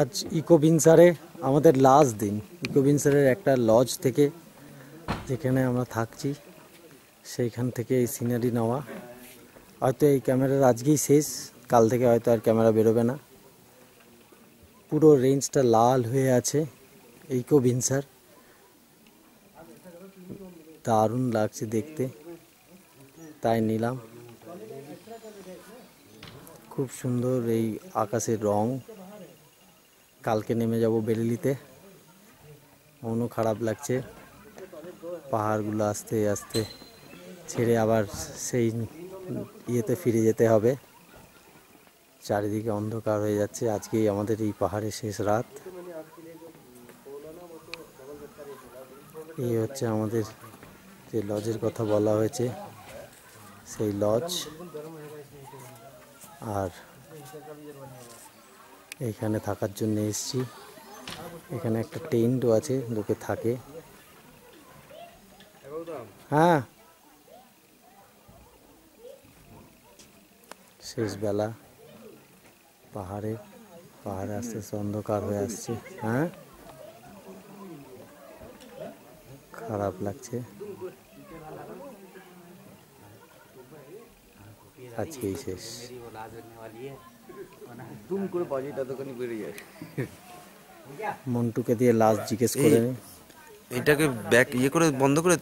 আজ ইকোভিনসারে আমাদের লাস্ট দিন। ইকোভিনসারের একটা লজ থেকে যেখানে আমরা থাকছি সেইখান থেকে এই সিনারি নেওয়া। হয়তো এই ক্যামেরার আজকেই শেষ, কাল থেকে হয়তো আর ক্যামেরা বেরোবে না। পুরো রেঞ্জটা লাল হয়ে আছে ইকোভিনসার, দারুণ লাগছে দেখতে, তাই নিলাম। খুব সুন্দর এই আকাশের রং। কালকে নেমে যাব বেরেলিতে, মনও খারাপ লাগছে। পাহাড়গুলো আস্তে আস্তে ছেড়ে আবার সেই ইয়েতে ফিরে যেতে হবে। চারিদিকে অন্ধকার হয়ে যাচ্ছে। আজকেই আমাদের এই পাহাড়ের শেষ রাত। এই হচ্ছে আমাদের যে লজের কথা বলা হয়েছে সেই লজ। আর এইখানে থাকার জন্য এসেছি। এখানে একটা টেন্টও আছে, লোকে থাকে। হ্যাঁ, শেষ বেলা পাহাড়ে আস্তে আস্তে অন্ধকার হয়ে আসছে। হ্যাঁ, খারাপ লাগছে। আজকেই শেষ। মন্টুকে দিয়ে লাস্ট জিজ্ঞেস করে এটাকে ব্যাক ইয়ে করে বন্ধ করে